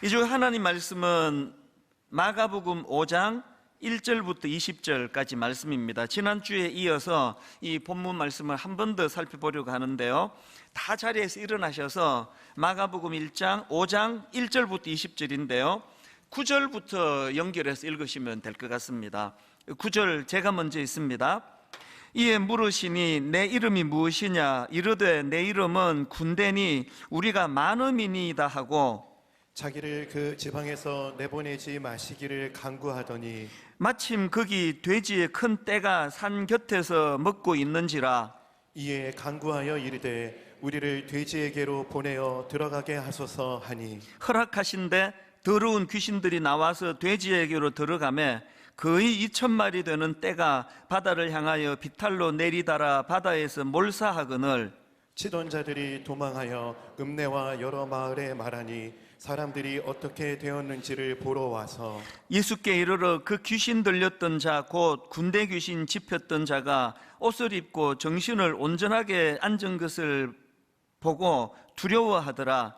이 중 하나님 말씀은 마가복음 5장 1절부터 20절까지 말씀입니다. 지난주에 이어서 이 본문 말씀을 한 번 더 살펴보려고 하는데요, 다 자리에서 일어나셔서 마가복음 1장 5장 1절부터 20절인데요 9절부터 연결해서 읽으시면 될 것 같습니다. 9절 제가 먼저 읽습니다. 이에 물으시니 내 이름이 무엇이냐? 이르되 내 이름은 군대니 우리가 많음이니이다 하고 자기를 그 지방에서 내보내지 마시기를 간구하더니 마침 거기 돼지의 큰 떼가 산 곁에서 먹고 있는지라. 이에 간구하여 이르되 우리를 돼지에게로 보내어 들어가게 하소서 하니 허락하신데 더러운 귀신들이 나와서 돼지에게로 들어가매 거의 2,000마리 되는 떼가 바다를 향하여 비탈로 내리달아 바다에서 몰사하거늘 치던 자들이 도망하여 읍내와 여러 마을에 말하니 사람들이 어떻게 되었는지를 보러 와서 예수께 이르러 그 귀신 들렸던 자 곧 군대 귀신 집혔던 자가 옷을 입고 정신을 온전하게 앉은 것을 보고 두려워하더라.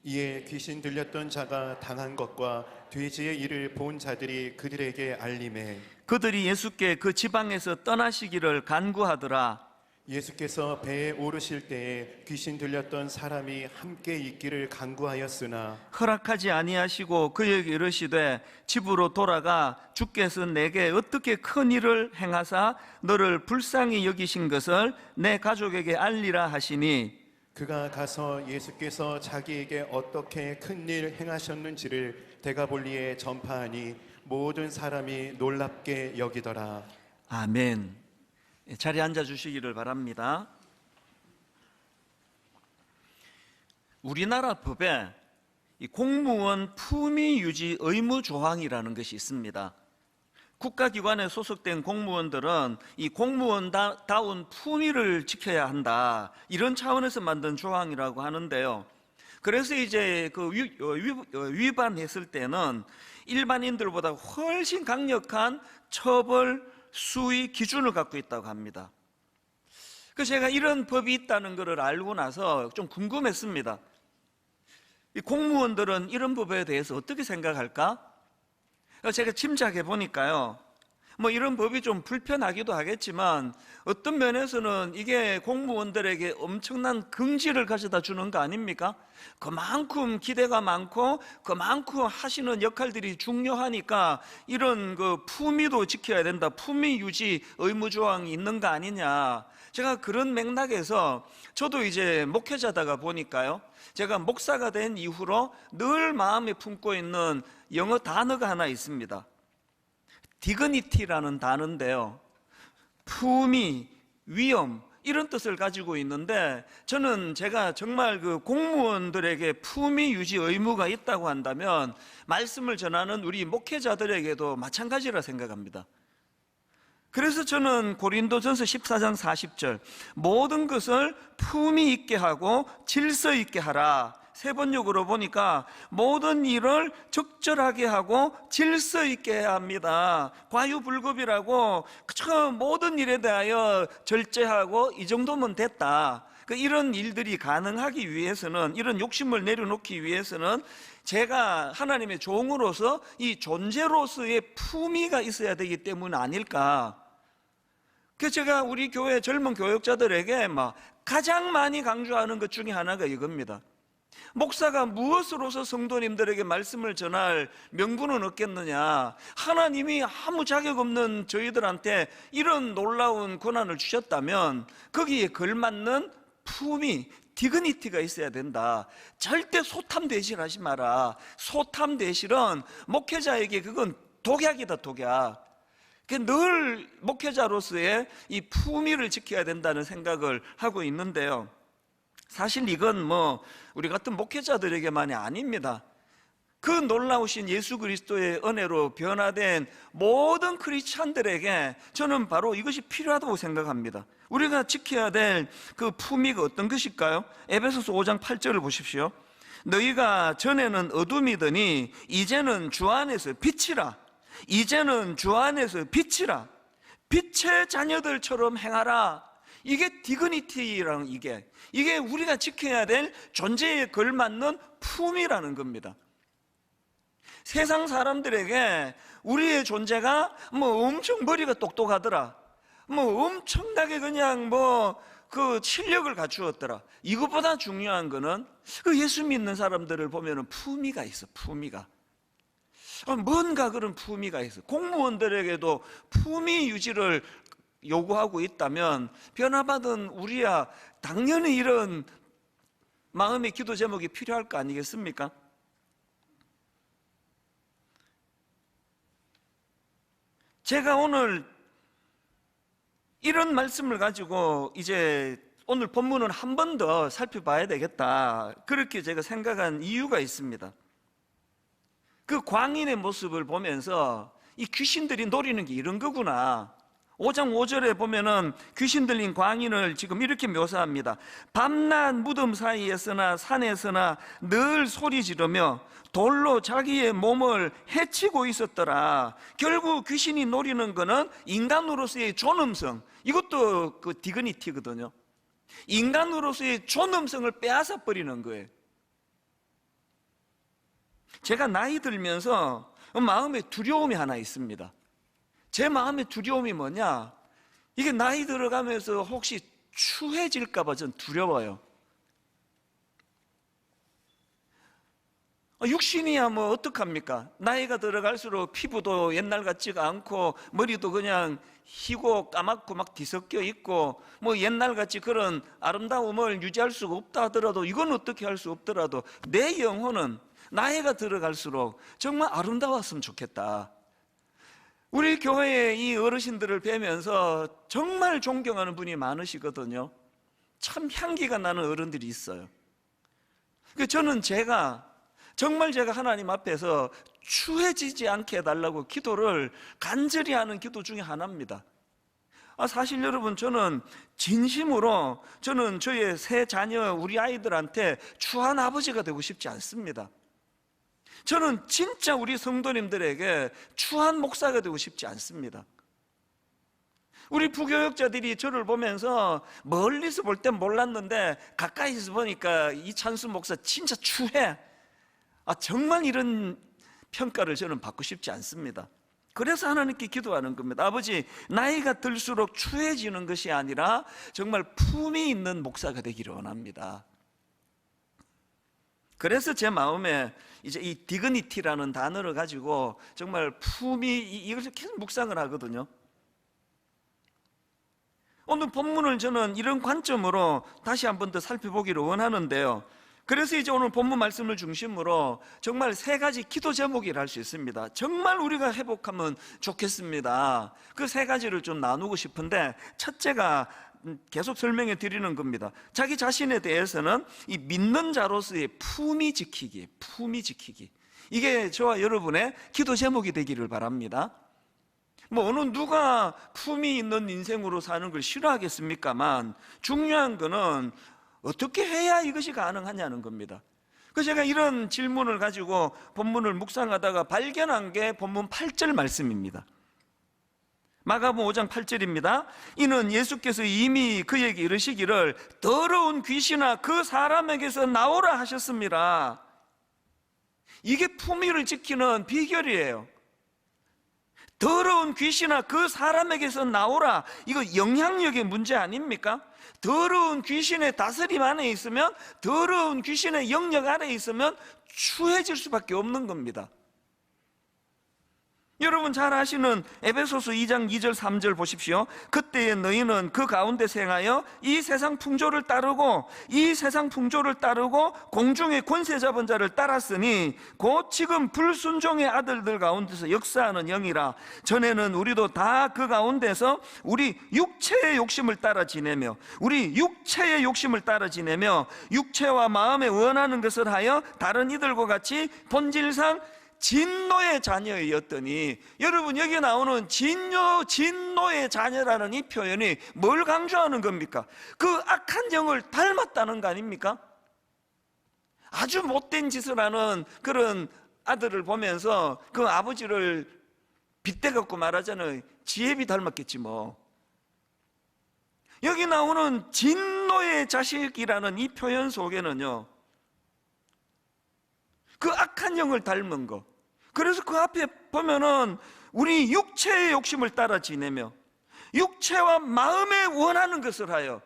이에 귀신 들렸던 자가 당한 것과 돼지의 일을 본 자들이 그들에게 알림해 그들이 예수께 그 지방에서 떠나시기를 간구하더라. 예수께서 배에 오르실 때에 귀신 들렸던 사람이 함께 있기를 간구하였으나 허락하지 아니하시고 그에게 이르시되 집으로 돌아가 주께서 내게 어떻게 큰 일을 행하사 너를 불쌍히 여기신 것을 내 가족에게 알리라 하시니 그가 가서 예수께서 자기에게 어떻게 큰 일 행하셨는지를 데가볼리에 전파하니 모든 사람이 놀랍게 여기더라. 아멘. 자리에 앉아 주시기를 바랍니다. 우리나라 법에 이 공무원 품위 유지 의무 조항이라는 것이 있습니다. 국가기관에 소속된 공무원들은 이 공무원다운 품위를 지켜야 한다, 이런 차원에서 만든 조항이라고 하는데요, 그래서 이제 그 위반했을 때는 일반인들보다 훨씬 강력한 처벌 수위 기준을 갖고 있다고 합니다. 그래서 제가 이런 법이 있다는 것을 알고 나서 좀 궁금했습니다. 이 공무원들은 이런 법에 대해서 어떻게 생각할까? 제가 짐작해 보니까요, 뭐 이런 법이 좀 불편하기도 하겠지만 어떤 면에서는 이게 공무원들에게 엄청난 긍지를 가져다 주는 거 아닙니까? 그만큼 기대가 많고 그만큼 하시는 역할들이 중요하니까 이런 그 품위도 지켜야 된다, 품위 유지 의무 조항이 있는 거 아니냐, 제가 그런 맥락에서 저도 이제 목회자다가 보니까요, 제가 목사가 된 이후로 늘 마음에 품고 있는 영어 단어가 하나 있습니다. dignity라는 단어인데요, 품위, 위엄, 이런 뜻을 가지고 있는데, 저는 제가 정말 그 공무원들에게 품위 유지 의무가 있다고 한다면 말씀을 전하는 우리 목회자들에게도 마찬가지라 생각합니다. 그래서 저는 고린도전서 14장 40절 모든 것을 품위 있게 하고 질서 있게 하라, 세 번역으로 보니까 모든 일을 적절하게 하고 질서 있게 해야 합니다. 과유불급이라고 그저 모든 일에 대하여 절제하고 이 정도면 됐다, 이런 일들이 가능하기 위해서는, 이런 욕심을 내려놓기 위해서는 제가 하나님의 종으로서 이 존재로서의 품위가 있어야 되기 때문 아닐까. 그래서 제가 우리 교회 젊은 교역자들에게 가장 많이 강조하는 것 중에 하나가 이겁니다. 목사가 무엇으로서 성도님들에게 말씀을 전할 명분은 없겠느냐? 하나님이 아무 자격 없는 저희들한테 이런 놀라운 권한을 주셨다면 거기에 걸맞는 품위, 디그니티가 있어야 된다. 절대 소탐대실하지 마라. 소탐대실은 목회자에게 그건 독약이다, 독약. 늘 목회자로서의 이 품위를 지켜야 된다는 생각을 하고 있는데요, 사실 이건 우리 같은 목회자들에게만이 아닙니다. 그 놀라우신 예수 그리스도의 은혜로 변화된 모든 크리스찬들에게 저는 바로 이것이 필요하다고 생각합니다. 우리가 지켜야 될 그 품위가 어떤 것일까요? 에베소서 5장 8절을 보십시오. 너희가 전에는 어둠이더니 이제는 주 안에서 빛이라. 이제는 주 안에서 빛이라. 빛의 자녀들처럼 행하라. 이게 디그니티라는, 이게 우리가 지켜야 될 존재에 걸맞는 품이라는 겁니다. 세상 사람들에게 우리의 존재가 뭐 엄청 머리가 똑똑하더라, 뭐 엄청나게 그냥 뭐 그 실력을 갖추었더라. 이것보다 중요한 거는 그 예수 믿는 사람들을 보면은 품위가 있어. 품위가 뭔가 그런 품위가 있어. 공무원들에게도 품위 유지를 요구하고 있다면 변화받은 우리야 당연히 이런 마음의 기도 제목이 필요할 거 아니겠습니까? 제가 오늘 이런 말씀을 가지고 이제 오늘 본문을 한 번 더 살펴봐야 되겠다, 그렇게 제가 생각한 이유가 있습니다. 그 광인의 모습을 보면서 이 귀신들이 노리는 게 이런 거구나. 5장 5절에 보면은 귀신 들린 광인을 지금 이렇게 묘사합니다. 밤낮 무덤 사이에서나 산에서나 늘 소리 지르며 돌로 자기의 몸을 해치고 있었더라. 결국 귀신이 노리는 거는 인간으로서의 존엄성, 이것도 그 디그니티거든요. 인간으로서의 존엄성을 빼앗아 버리는 거예요. 제가 나이 들면서 마음에 두려움이 하나 있습니다. 제 마음의 두려움이 뭐냐, 이게 나이 들어가면서 혹시 추해질까 봐 전 두려워요. 육신이야 뭐 어떡합니까? 나이가 들어갈수록 피부도 옛날 같지가 않고 머리도 그냥 희고 까맣고 막 뒤섞여 있고 뭐 옛날 같이 그런 아름다움을 유지할 수가 없다 하더라도, 이건 어떻게 할 수 없더라도 내 영혼은 나이가 들어갈수록 정말 아름다웠으면 좋겠다. 우리 교회의 이 어르신들을 뵈면서 정말 존경하는 분이 많으시거든요. 참 향기가 나는 어른들이 있어요. 저는 정말 제가 하나님 앞에서 추해지지 않게 해달라고 기도를 간절히 하는 기도 중에 하나입니다. 사실 여러분, 저는 진심으로 저의 세 자녀 우리 아이들한테 추한 아버지가 되고 싶지 않습니다. 저는 진짜 우리 성도님들에게 추한 목사가 되고 싶지 않습니다. 우리 부교역자들이 저를 보면서 멀리서 볼 땐 몰랐는데 가까이서 보니까 이찬수 목사 진짜 추해, 정말 이런 평가를 저는 받고 싶지 않습니다. 그래서 하나님께 기도하는 겁니다. 아버지, 나이가 들수록 추해지는 것이 아니라 정말 품이 있는 목사가 되기를 원합니다. 그래서 제 마음에 이제 이 디그니티라는 단어를 가지고 정말 품이, 이것을 계속 묵상을 하거든요. 오늘 본문을 저는 이런 관점으로 다시 한 번 더 살펴보기를 원하는데요. 그래서 이제 오늘 본문 말씀을 중심으로 정말 세 가지 기도 제목이라 할 수 있습니다. 정말 우리가 회복하면 좋겠습니다. 그 세 가지를 좀 나누고 싶은데, 첫째가 계속 설명해 드리는 겁니다. 자기 자신에 대해서는 이 믿는 자로서의 품위 지키기, 품위 지키기. 이게 저와 여러분의 기도 제목이 되기를 바랍니다. 뭐 어느 누가 품위 있는 인생으로 사는 걸 싫어하겠습니까만, 중요한 거는 어떻게 해야 이것이 가능하냐는 겁니다. 그래서 제가 이런 질문을 가지고 본문을 묵상하다가 발견한 게 본문 8절 말씀입니다. 마가복음 5장 8절입니다. 이는 예수께서 이미 그에게 이르시기를 더러운 귀신아 그 사람에게서 나오라 하셨습니다. 이게 품위를 지키는 비결이에요. 더러운 귀신아 그 사람에게서 나오라. 이거 영향력의 문제 아닙니까? 더러운 귀신의 다스림 안에 있으면, 더러운 귀신의 영역 안에 있으면 추해질 수밖에 없는 겁니다. 여러분 잘 아시는 에베소서 2장 2절 3절 보십시오. 그때에 너희는 그 가운데 생하여 이 세상 풍조를 따르고 공중의 권세 잡은 자를 따랐으니 곧 지금 불순종의 아들들 가운데서 역사하는 영이라. 전에는 우리도 다 그 가운데서 우리 육체의 욕심을 따라 지내며 육체와 마음에 원하는 것을 하여 다른 이들과 같이 본질상 진노의 자녀였더니, 여러분 여기 나오는 진노의 자녀라는 이 표현이 뭘 강조하는 겁니까? 그 악한 영을 닮았다는 거 아닙니까? 아주 못된 짓을 하는 그런 아들을 보면서 그 아버지를 빗대갖고 말하잖아요. 지혜비 닮았겠지 뭐. 여기 나오는 진노의 자식이라는 이 표현 속에는요, 그 악한 영을 닮은 거, 그래서 그 앞에 보면은 우리 육체의 욕심을 따라 지내며 육체와 마음에 원하는 것을 하여,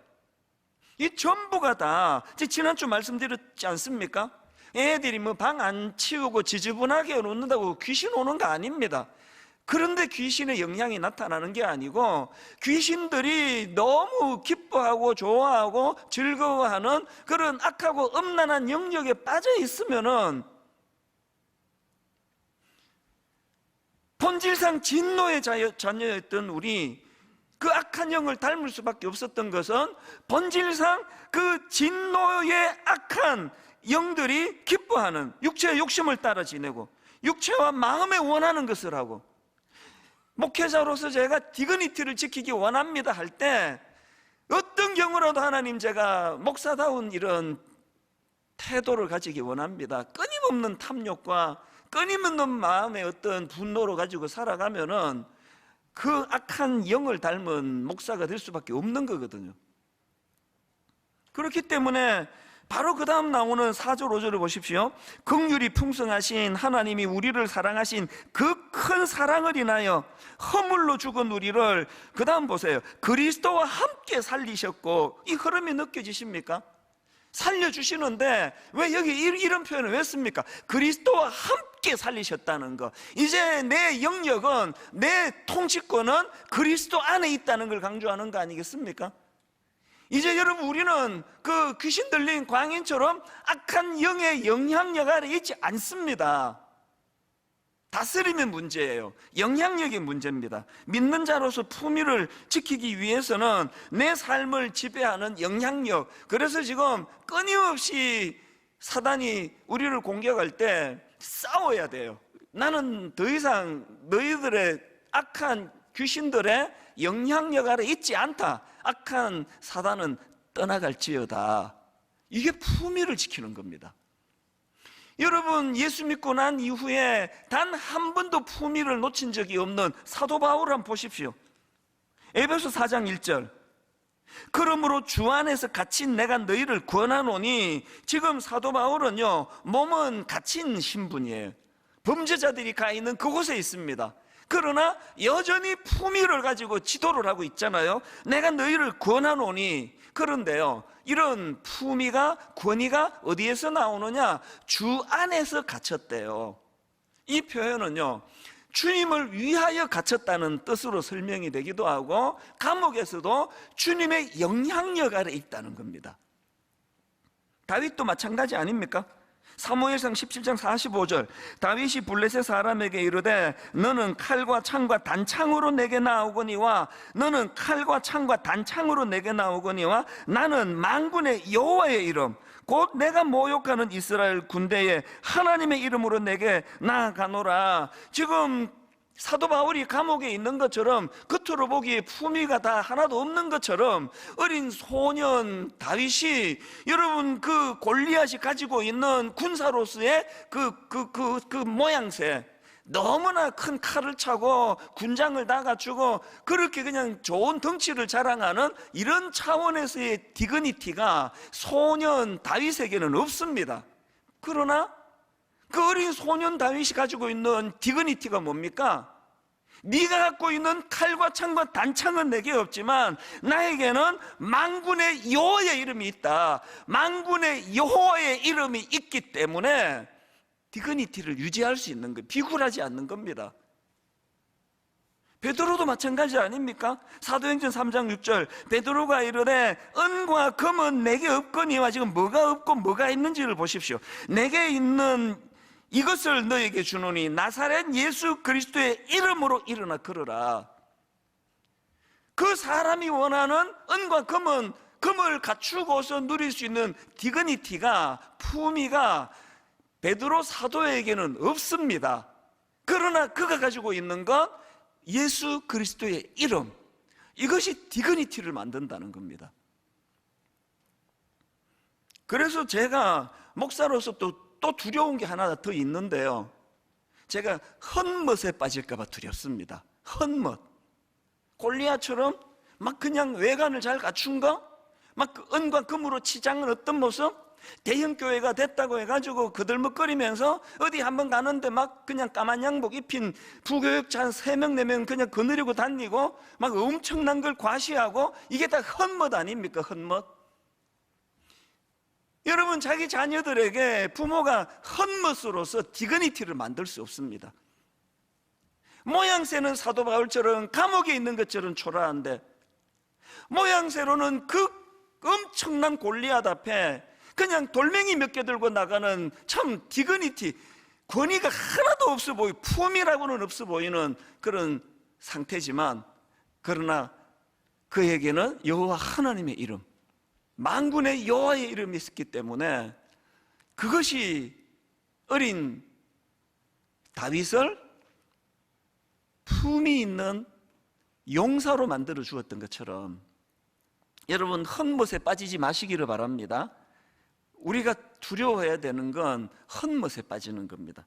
이 전부가 다 지난주 말씀드렸지 않습니까? 애들이 뭐 방 안 치우고 지저분하게 놓는다고 귀신 오는 거 아닙니다. 그런데 귀신의 영향이 나타나는 게 아니고, 귀신들이 너무 기뻐하고 좋아하고 즐거워하는 그런 악하고 음란한 영역에 빠져 있으면은 본질상 진노의 자녀였던 우리, 그 악한 영을 닮을 수밖에 없었던 것은 본질상 그 진노의 악한 영들이 기뻐하는 육체의 욕심을 따라 지내고 육체와 마음에 원하는 것을 하고, 목회자로서 제가 디그니티를 지키기 원합니다 할 때 어떤 경우라도 하나님, 제가 목사다운 이런 태도를 가지기 원합니다. 끊임없는 탐욕과 끊임없는 마음의 어떤 분노로 가지고 살아가면은 그 악한 영을 닮은 목사가 될 수밖에 없는 거거든요. 그렇기 때문에 바로 그 다음 나오는 4절 5절을 보십시오. 긍휼이 풍성하신 하나님이 우리를 사랑하신 그 큰 사랑을 인하여 허물로 죽은 우리를, 그 다음 보세요, 그리스도와 함께 살리셨고. 이 흐름이 느껴지십니까? 살려주시는데 왜 여기 이런 표현을 왜 씁니까? 그리스도와 함께 살리셨다는 거. 이제 내 영역은, 내 통치권은 그리스도 안에 있다는 걸 강조하는 거 아니겠습니까? 이제 여러분, 우리는 그 귀신 들린 광인처럼 악한 영의 영향력 아래 있지 않습니다. 다스림의 문제예요. 영향력의 문제입니다. 믿는 자로서 품위를 지키기 위해서는 내 삶을 지배하는 영향력, 그래서 지금 끊임없이 사단이 우리를 공격할 때 싸워야 돼요. 나는 더 이상 너희들의 악한 귀신들의 영향력 아래 있지 않다. 악한 사단은 떠나갈지어다. 이게 품위를 지키는 겁니다. 여러분, 예수 믿고 난 이후에 단 한 번도 품위를 놓친 적이 없는 사도 바울 한번 보십시오. 에베소 4장 1절. 그러므로 주 안에서 갇힌 내가 너희를 권하노니, 지금 사도 바울은요, 몸은 갇힌 신분이에요. 범죄자들이 가 있는 그곳에 있습니다. 그러나 여전히 품위를 가지고 지도를 하고 있잖아요. 내가 너희를 권하노니. 그런데요, 이런 품위가, 권위가 어디에서 나오느냐? 주 안에서 갇혔대요. 이 표현은요, 주님을 위하여 갇혔다는 뜻으로 설명이 되기도 하고, 감옥에서도 주님의 영향력 아래 있다는 겁니다. 다윗도 마찬가지 아닙니까? 사무엘상 17장 45절. 다윗이 블레셋 사람에게 이르되 너는 칼과 창과 단창으로 내게 나오거니와, 너는 칼과 창과 단창으로 내게 나오거니와 나는 만군의 여호와의 이름 곧 내가 모욕하는 이스라엘 군대의 하나님의 이름으로 내게 나아가노라. 지금 사도 바울이 감옥에 있는 것처럼, 겉으로 보기에 품위가 다 하나도 없는 것처럼, 어린 소년 다윗이, 여러분, 그 골리앗이 가지고 있는 군사로서의 그 모양새, 너무나 큰 칼을 차고 군장을 다 갖추고 그렇게 그냥 좋은 덩치를 자랑하는 이런 차원에서의 디그니티가 소년 다윗에게는 없습니다. 그러나 그 어린 소년 다윗이 가지고 있는 디그니티가 뭡니까? 네가 갖고 있는 칼과 창과 단창은 내게 없지만 나에게는 만군의 여호와의 이름이 있다. 만군의 여호와의 이름이 있기 때문에 디그니티를 유지할 수 있는 거예요. 비굴하지 않는 겁니다. 베드로도 마찬가지 아닙니까? 사도행전 3장 6절. 베드로가 이르되 은과 금은 내게 없거니와, 지금 뭐가 없고 뭐가 있는지를 보십시오. 내게 있는 이것을 너에게 주노니 나사렛 예수 그리스도의 이름으로 일어나 걸어라. 그 사람이 원하는 은과 금은, 금을 갖추고서 누릴 수 있는 디그니티가, 품위가 베드로 사도에게는 없습니다. 그러나 그가 가지고 있는 것, 예수 그리스도의 이름, 이것이 디그니티를 만든다는 겁니다. 그래서 제가 목사로서 또 두려운 게 하나 더 있는데요, 제가 헛멋에 빠질까 봐 두렵습니다. 헛멋. 골리앗처럼 막 그냥 외관을 잘 갖춘 거, 막 은과 금으로 치장은 어떤 모습, 대형 교회가 됐다고 해가지고 그들먹거리면서 어디 한번 가는데 막 그냥 까만 양복 입힌 부교육자 한 3명 4명 그냥 거느리고 다니고 막 엄청난 걸 과시하고, 이게 다 헛멋 아닙니까? 헛멋. 여러분, 자기 자녀들에게 부모가 헛멋으로서 디그니티를 만들 수 없습니다. 모양새는 사도 바울처럼 감옥에 있는 것처럼 초라한데, 모양새로는 그 엄청난 골리앗 앞에 그냥 돌멩이 몇 개 들고 나가는 참 디그니티, 권위가 하나도 없어 보이고 품이라고는 없어 보이는 그런 상태지만, 그러나 그에게는 여호와 하나님의 이름, 만군의 여호와의 이름이 있었기 때문에 그것이 어린 다윗을 품이 있는 용사로 만들어 주었던 것처럼, 여러분, 헛멋에 빠지지 마시기를 바랍니다. 우리가 두려워해야 되는 건 헛멋에 빠지는 겁니다.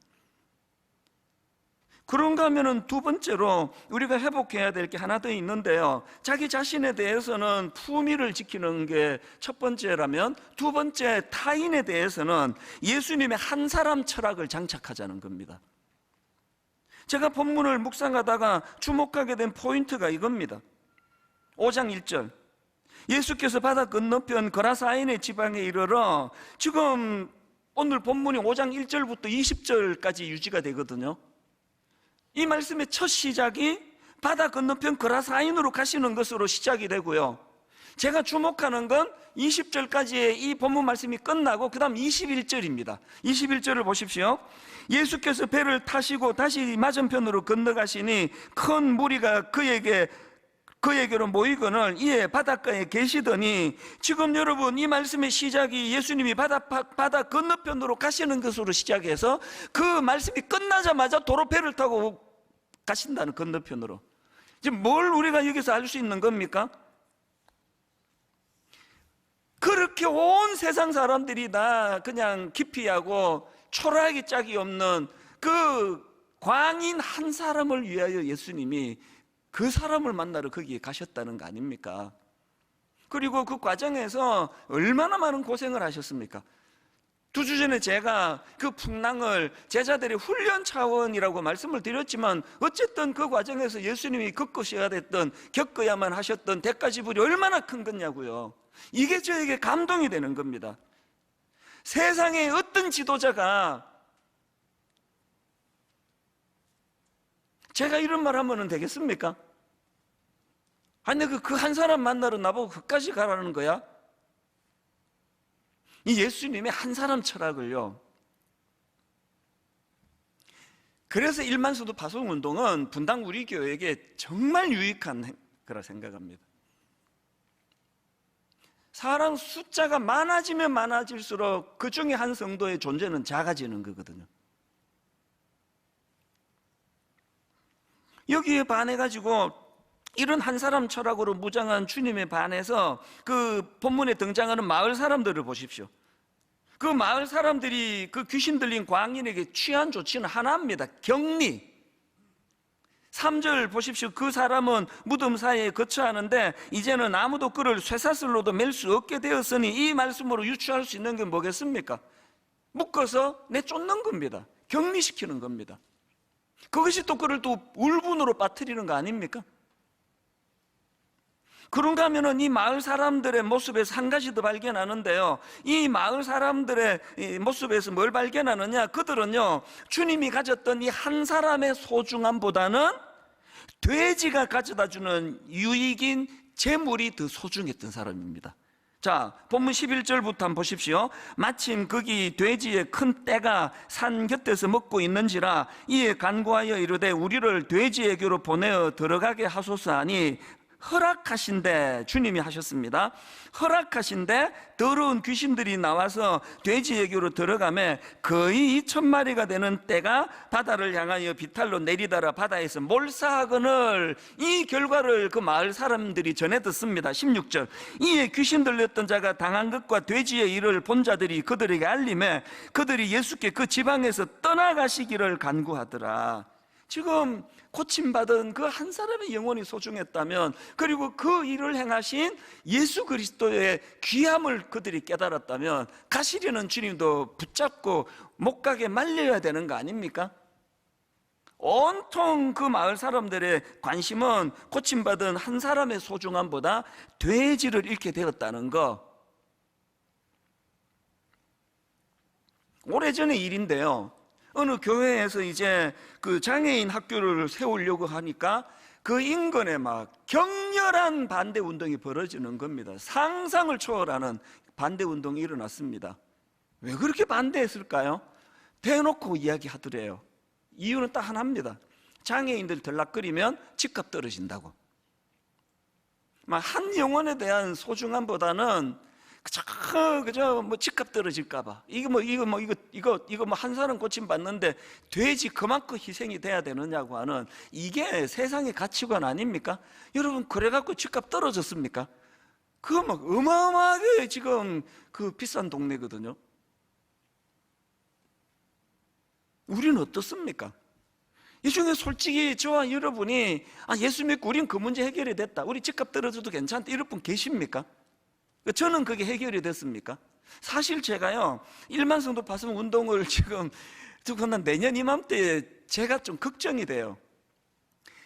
그런가 하면은 두 번째로 우리가 회복해야 될 게 하나 더 있는데요, 자기 자신에 대해서는 품위를 지키는 게 첫 번째라면, 두 번째 타인에 대해서는 예수님의 한 사람 철학을 장착하자는 겁니다. 제가 본문을 묵상하다가 주목하게 된 포인트가 이겁니다. 5장 1절, 예수께서 바다 건너편 거라사인의 지방에 이르러, 지금 오늘 본문이 5장 1절부터 20절까지 유지가 되거든요. 이 말씀의 첫 시작이 바다 건너편 거라사인으로 가시는 것으로 시작이 되고요, 제가 주목하는 건 20절까지의 이 본문 말씀이 끝나고 그 다음 21절입니다. 21절을 보십시오. 예수께서 배를 타시고 다시 맞은편으로 건너가시니 큰 무리가 그에게로 모이거늘 이에 바닷가에 계시더니, 지금 여러분, 이 말씀의 시작이 예수님이 바다 건너편으로 가시는 것으로 시작해서 그 말씀이 끝나자마자 도로 배를 타고 가신다는, 건너편으로. 지금 뭘 우리가 여기서 알 수 있는 겁니까? 그렇게 온 세상 사람들이 다 그냥 기피하고 초라하기 짝이 없는 그 광인 한 사람을 위하여 예수님이 그 사람을 만나러 거기에 가셨다는 거 아닙니까? 그리고 그 과정에서 얼마나 많은 고생을 하셨습니까? 2주 전에 제가 그 풍랑을 제자들의 훈련 차원이라고 말씀을 드렸지만, 어쨌든 그 과정에서 예수님이 겪어야만 하셨던 대가 지불이 얼마나 큰 거냐고요. 이게 저에게 감동이 되는 겁니다. 세상의 어떤 지도자가 제가 이런 말 하면 되겠습니까? 아니, 그 한 사람 만나러 나보고 그까지 가라는 거야? 이 예수님의 한 사람 철학을요. 그래서 일만수도 파송운동은 분당 우리 교회에게 정말 유익한 거라 생각합니다. 사람 숫자가 많아지면 많아질수록 그 중에 한 성도의 존재는 작아지는 거거든요. 여기에 반해가지고 이런 한 사람 철학으로 무장한 주님에 반해서 그 본문에 등장하는 마을 사람들을 보십시오. 그 마을 사람들이 그 귀신 들린 광인에게 취한 조치는 하나입니다. 격리. 3절 보십시오. 그 사람은 무덤 사이에 거처하는데 이제는 아무도 그를 쇠사슬로도 맬 수 없게 되었으니, 이 말씀으로 유추할 수 있는 게 뭐겠습니까? 묶어서 내쫓는 겁니다. 격리시키는 겁니다. 그것이 또 그를 또 울분으로 빠뜨리는 거 아닙니까? 그런가 하면은 이 마을 사람들의 모습에서 한 가지 더 발견하는데요, 이 마을 사람들의 모습에서 뭘 발견하느냐, 그들은요 주님이 가졌던 이 한 사람의 소중함보다는 돼지가 가져다주는 유익인 재물이 더 소중했던 사람입니다. 자, 본문 11절부터 한번 보십시오. 마침 거기 돼지의 큰 떼가 산 곁에서 먹고 있는지라 이에 간구하여 이르되 우리를 돼지에게로 보내어 들어가게 하소서 하니, 허락하신대, 주님이 하셨습니다. 허락하신대 더러운 귀신들이 나와서 돼지에게로 들어가매 거의 2,000마리가 되는 떼가 바다를 향하여 비탈로 내리다라 바다에서 몰사하거늘, 이 결과를 그 마을 사람들이 전해 듣습니다. 16절, 이에 귀신 들렸던 자가 당한 것과 돼지의 일을 본 자들이 그들에게 알림해 그들이 예수께 그 지방에서 떠나가시기를 간구하더라. 지금 고침받은 그 한 사람의 영혼이 소중했다면, 그리고 그 일을 행하신 예수 그리스도의 귀함을 그들이 깨달았다면 가시려는 주님도 붙잡고 못 가게 말려야 되는 거 아닙니까? 온통 그 마을 사람들의 관심은 고침받은 한 사람의 소중함보다 돼지를 잃게 되었다는 거. 오래전의 일인데요, 어느 교회에서 이제 그 장애인 학교를 세우려고 하니까 그 인근에 막 격렬한 반대 운동이 벌어지는 겁니다. 상상을 초월하는 반대 운동이 일어났습니다. 왜 그렇게 반대했을까요? 대놓고 이야기하더래요. 이유는 딱 하나입니다. 장애인들 들락거리면 집값 떨어진다고. 한 영혼에 대한 소중함보다는 그저 뭐 집값 떨어질까봐, 이거 한 사람 고침 받는데 돼지 그만큼 희생이 돼야 되느냐고 하는, 이게 세상의 가치관 아닙니까? 여러분, 그래갖고 집값 떨어졌습니까? 그거 막 어마어마하게 지금 그 비싼 동네거든요. 우리는 어떻습니까? 이 중에 솔직히 저와 여러분이 예수 믿고 우린 그 문제 해결이 됐다, 우리 집값 떨어져도 괜찮다, 이럴 분 계십니까? 저는 그게 해결이 됐습니까? 사실 제가요, 1만 성도 파송 운동을 지금 내년 이맘때 제가 좀 걱정이 돼요.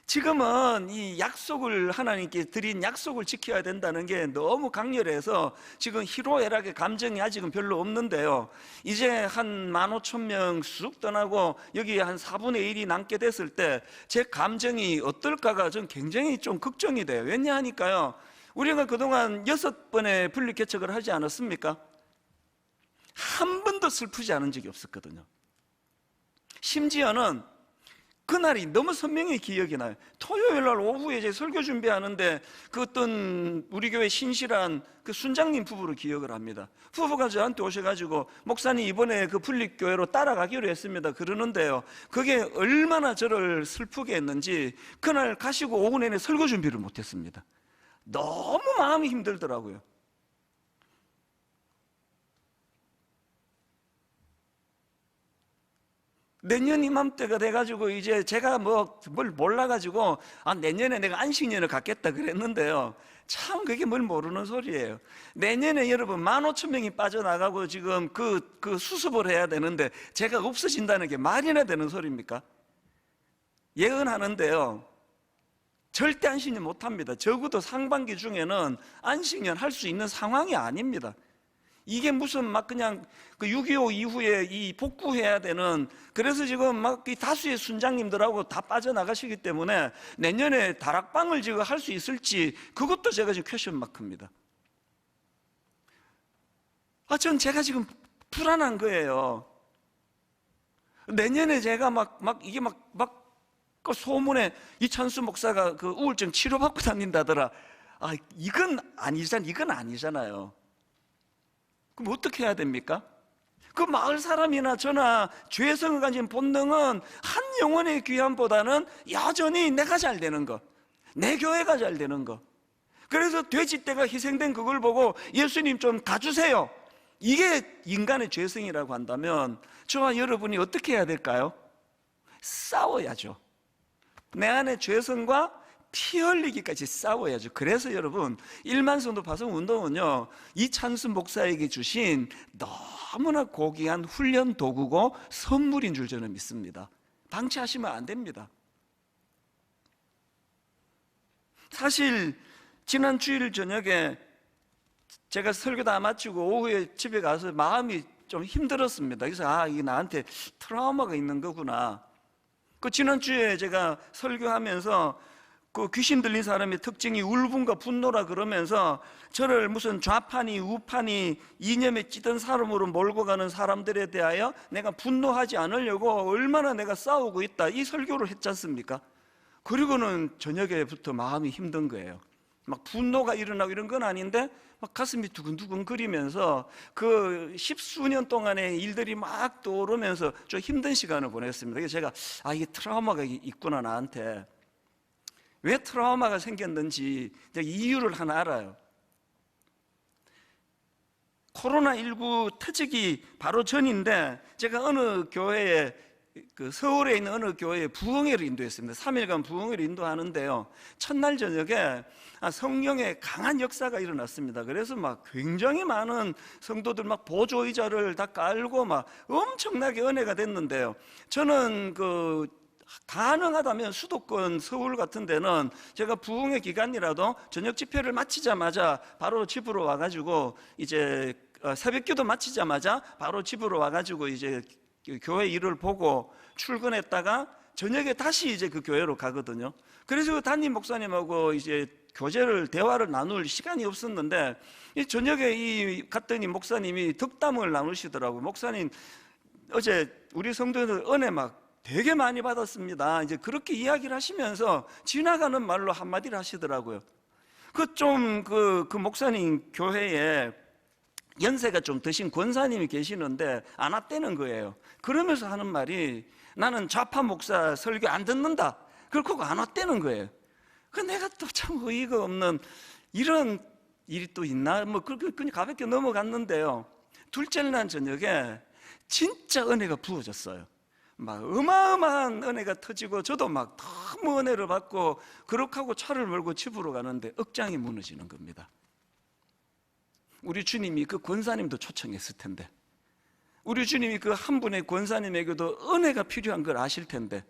지금은 이 약속을, 하나님께 드린 약속을 지켜야 된다는 게 너무 강렬해서 지금 희로애락의 감정이 아직은 별로 없는데요, 이제 한 15,000명 쑥 떠나고 여기 한 4분의 1이 남게 됐을 때 제 감정이 어떨까가 전 굉장히 좀 걱정이 돼요. 왜냐하니까요, 우리가 그동안 6번의 분리개척을 하지 않았습니까? 한 번도 슬프지 않은 적이 없었거든요. 심지어는 그날이 너무 선명히 기억이 나요. 토요일 날 오후에 이제 설교 준비하는데 그 어떤 우리 교회 신실한 그 순장님 부부를 기억을 합니다. 부부가 저한테 오셔가지고, 목사님 이번에 그 분립교회로 따라가기로 했습니다 그러는데요, 그게 얼마나 저를 슬프게 했는지 그날 가시고 오후 내내 설교 준비를 못했습니다. 너무 마음이 힘들더라고요. 내년 이맘때가 돼가지고 이제 제가 뭘 몰라가지고 내년에 내가 안식년을 갖겠다 그랬는데요, 참 그게 뭘 모르는 소리예요. 내년에 여러분 15,000명이 빠져나가고 지금 그 수습을 해야 되는데 제가 없어진다는 게 말이나 되는 소리입니까? 예언하는데요, 절대 안식년 못합니다. 적어도 상반기 중에는 안식년 할 수 있는 상황이 아닙니다. 이게 무슨 그냥 그 6.25 이후에 이 복구해야 되는, 그래서 지금 이 다수의 순장님들하고 다 빠져나가시기 때문에 내년에 다락방을 지금 할 수 있을지, 그것도 제가 지금 퀘션 마크입니다. 전 제가 지금 불안한 거예요. 내년에 제가 이게 그 소문에 이찬수 목사가 그 우울증 치료받고 다닌다더라. 이건 아니잖아요. 그럼 어떻게 해야 됩니까? 그 마을 사람이나 저나 죄성을 가진 본능은 한 영혼의 귀함보다는 여전히 내가 잘 되는 거, 내 교회가 잘 되는 거. 그래서 돼지떼가 희생된 그걸 보고 예수님 좀 가주세요, 이게 인간의 죄성이라고 한다면 저와 여러분이 어떻게 해야 될까요? 싸워야죠. 내 안의 죄성과 피 흘리기까지 싸워야죠. 그래서 여러분, 1만 성도 파송 운동은요, 이찬수 목사에게 주신 너무나 고귀한 훈련 도구고 선물인 줄 저는 믿습니다. 방치하시면 안 됩니다. 사실 지난 주일 저녁에 제가 설교 다 마치고 오후에 집에 가서 마음이 좀 힘들었습니다. 그래서 이게 나한테 트라우마가 있는 거구나. 그 지난주에 제가 설교하면서 그 귀신 들린 사람의 특징이 울분과 분노라 그러면서 저를 무슨 좌파니 우파니 이념에 찌든 사람으로 몰고 가는 사람들에 대하여 내가 분노하지 않으려고 얼마나 내가 싸우고 있다, 이 설교를 했지 않습니까? 그리고는 저녁에부터 마음이 힘든 거예요. 분노가 일어나고 이런 건 아닌데 가슴이 두근두근 거리면서 그 십수년 동안의 일들이 막 떠오르면서 좀 힘든 시간을 보냈습니다. 그래서 제가 이게 트라우마가 있구나 나한테. 왜 트라우마가 생겼는지 이유를 하나 알아요. 코로나19 터지기 바로 전인데 제가 어느 교회에 그 서울에 있는 어느 교회에 부흥회를 인도했습니다. 3일간 부흥회를 인도하는데요, 첫날 저녁에 성령의 강한 역사가 일어났습니다. 그래서 막 굉장히 많은 성도들 막 보조 의자를 다 깔고 막 엄청나게 은혜가 됐는데요, 저는 그 가능하다면 수도권 서울 같은 데는 제가 부흥회 기간이라도 저녁 집회를 마치자마자 바로 집으로 와가지고 이제 새벽기도 마치자마자 바로 집으로 와가지고 이제 교회 일을 보고 출근했다가 저녁에 다시 이제 그 교회로 가거든요. 그래서 담임 목사님하고 이제 대화를 나눌 시간이 없었는데, 이 저녁에 갔더니 목사님이 덕담을 나누시더라고요. 목사님, 어제 우리 성도들 은혜 막 되게 많이 받았습니다. 이제 그렇게 이야기를 하시면서 지나가는 말로 한마디를 하시더라고요. 그 목사님 교회에 연세가 좀 드신 권사님이 계시는데 안 왔다는 거예요. 그러면서 하는 말이, 나는 좌파 목사 설교 안 듣는다, 그렇고 안 왔다는 거예요. 그 내가 또 참 어이가 없는, 이런 일이 또 있나? 뭐 그냥 가볍게 넘어갔는데요, 둘째 날 저녁에 진짜 은혜가 부어졌어요. 막 어마어마한 은혜가 터지고, 저도 막 너무 은혜를 받고, 그렇게 하고 차를 몰고 집으로 가는데 억장이 무너지는 겁니다. 우리 주님이 그 권사님도 초청했을 텐데, 우리 주님이 그 한 분의 권사님에게도 은혜가 필요한 걸 아실 텐데,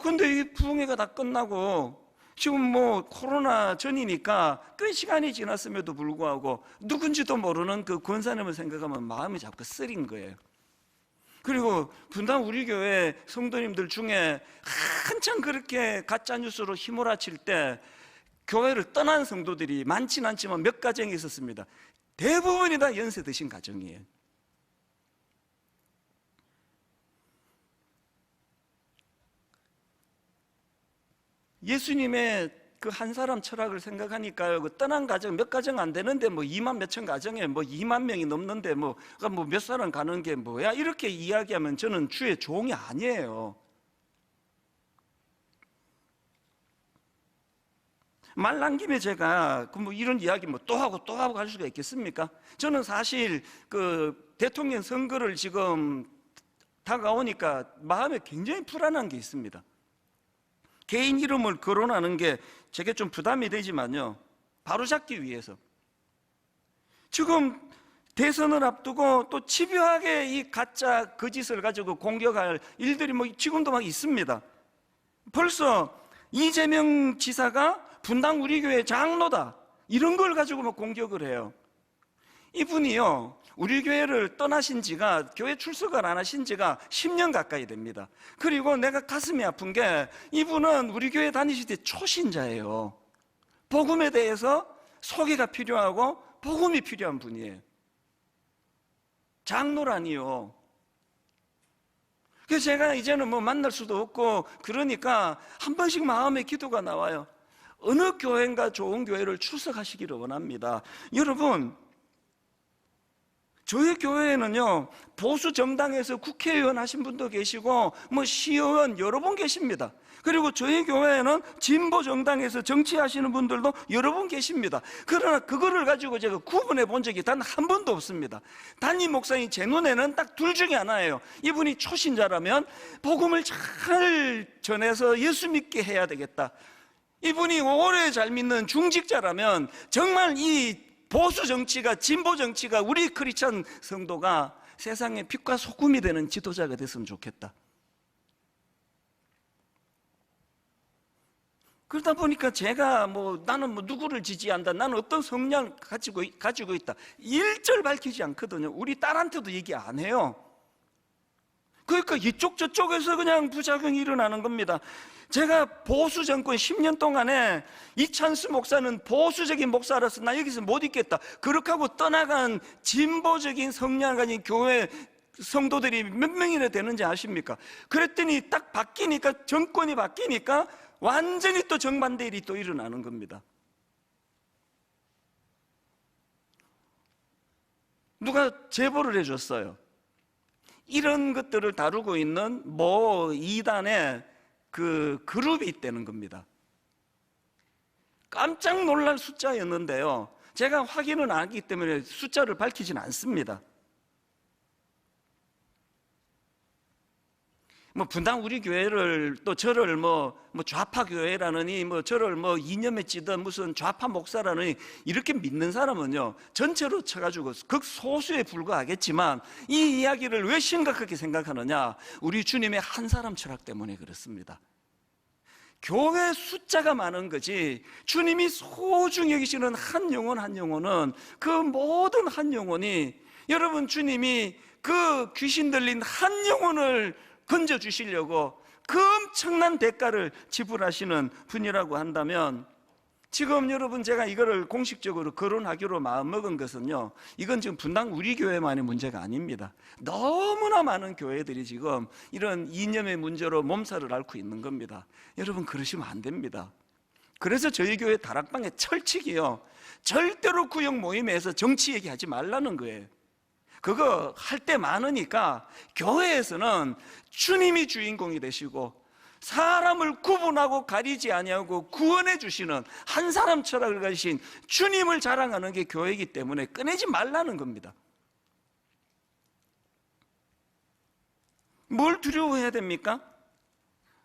근데 이 부흥회가 다 끝나고 지금 뭐 코로나 전이니까 꽤 시간이 지났음에도 불구하고 누군지도 모르는 그 권사님을 생각하면 마음이 자꾸 쓰린 거예요. 그리고 분당 우리 교회 성도님들 중에 한참 그렇게 가짜뉴스로 휘몰아칠 때 교회를 떠난 성도들이 많진 않지만 몇 가정이 있었습니다. 대부분이 다 연세 드신 가정이에요. 예수님의 그 한 사람 철학을 생각하니까요, 그 떠난 가정 몇 가정 안 되는데 뭐 2만 몇천 가정에 뭐 2만 명이 넘는데 뭐 몇 사람 가는 게 뭐야, 이렇게 이야기하면 저는 주의 종이 아니에요. 말 난 김에 제가 뭐 이런 이야기 뭐 또 하고 또 하고 할 수가 있겠습니까? 저는 사실 그 대통령 선거를 지금 다가오니까 마음에 굉장히 불안한 게 있습니다. 개인 이름을 거론하는 게 제게 좀 부담이 되지만요, 바로잡기 위해서 지금 대선을 앞두고 또 집요하게 이 가짜 거짓을 가지고 공격할 일들이 뭐 지금도 막 있습니다. 벌써 이재명 지사가 분당 우리 교회 장로다, 이런 걸 가지고 막 공격을 해요. 이분이요, 우리 교회를 떠나신 지가, 교회 출석을 안 하신 지가 10년 가까이 됩니다. 그리고 내가 가슴이 아픈 게, 이분은 우리 교회 다니실 때 초신자예요. 복음에 대해서 소개가 필요하고 복음이 필요한 분이에요. 장로라니요. 그래서 제가 이제는 뭐 만날 수도 없고 그러니까 한 번씩 마음의 기도가 나와요. 어느 교회인가 좋은 교회를 출석하시기를 원합니다. 여러분, 저희 교회에는요, 보수 정당에서 국회의원 하신 분도 계시고 뭐 시의원 여러 분 계십니다. 그리고 저희 교회에는 진보 정당에서 정치하시는 분들도 여러 분 계십니다. 그러나 그거를 가지고 제가 구분해 본 적이 단 한 번도 없습니다. 담임 목사님 제 눈에는 딱 둘 중에 하나예요. 이분이 초신자라면 복음을 잘 전해서 예수 믿게 해야 되겠다. 이분이 오래 잘 믿는 중직자라면 정말 이 보수 정치가, 진보 정치가 우리 크리스찬 성도가 세상의 빛과 소금이 되는 지도자가 됐으면 좋겠다. 그러다 보니까 제가 나는 누구를 지지한다, 나는 어떤 성향을 가지고 있다, 일절 밝히지 않거든요. 우리 딸한테도 얘기 안 해요. 그러니까 이쪽 저쪽에서 그냥 부작용이 일어나는 겁니다. 제가 보수 정권 10년 동안에 이찬수 목사는 보수적인 목사라서 나 여기서 못 있겠다, 그렇게 하고 떠나간 진보적인 성향을 가진 교회 성도들이 몇 명이나 되는지 아십니까? 그랬더니 딱 바뀌니까, 정권이 바뀌니까 완전히 또 정반대 일이 또 일어나는 겁니다. 누가 제보를 해줬어요. 이런 것들을 다루고 있는 뭐 이단의 그 그룹이 있다는 겁니다. 깜짝 놀랄 숫자였는데요, 제가 확인은 안 하기 때문에 숫자를 밝히진 않습니다. 뭐 분당 우리 교회를 또 저를 뭐 좌파 교회라느니 뭐 저를 뭐 이념에 찌든 무슨 좌파 목사라느니 이렇게 믿는 사람은요 전체로 쳐가지고 극소수에 불과하겠지만 이 이야기를 왜 심각하게 생각하느냐? 우리 주님의 한 사람 철학 때문에 그렇습니다. 교회 숫자가 많은 거지 주님이 소중히 여기시는 한 영혼 한 영혼은 그 모든 한 영혼이 여러분 주님이 그 귀신 들린 한 영혼을 건져주시려고 그 엄청난 대가를 지불하시는 분이라고 한다면 지금 여러분 제가 이거를 공식적으로 거론하기로 마음먹은 것은요 이건 지금 분당 우리 교회만의 문제가 아닙니다. 너무나 많은 교회들이 지금 이런 이념의 문제로 몸살을 앓고 있는 겁니다. 여러분 그러시면 안 됩니다. 그래서 저희 교회 다락방의 철칙이요 절대로 구역 모임에서 정치 얘기하지 말라는 거예요. 그거 할 때 많으니까 교회에서는 주님이 주인공이 되시고 사람을 구분하고 가리지 아니하고 구원해 주시는 한 사람 철학을 가지신 주님을 자랑하는 게 교회이기 때문에 꺼내지 말라는 겁니다. 뭘 두려워해야 됩니까?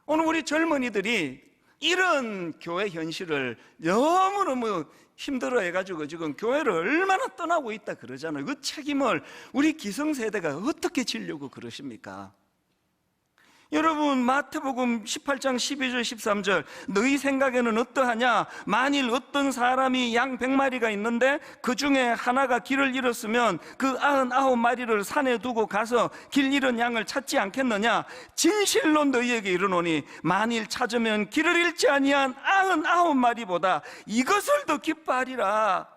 오늘 우리 젊은이들이 이런 교회 현실을 너무너무 힘들어 해가지고 지금 교회를 얼마나 떠나고 있다 그러잖아요. 그 책임을 우리 기성세대가 어떻게 지려고 그러십니까? 여러분 마태복음 18장 12절 13절 너희 생각에는 어떠하냐? 만일 어떤 사람이 양 100마리가 있는데 그 중에 하나가 길을 잃었으면 그 99마리를 산에 두고 가서 길 잃은 양을 찾지 않겠느냐? 진실로 너희에게 이르노니 만일 찾으면 길을 잃지 아니한 99마리보다 이것을 더 기뻐하리라.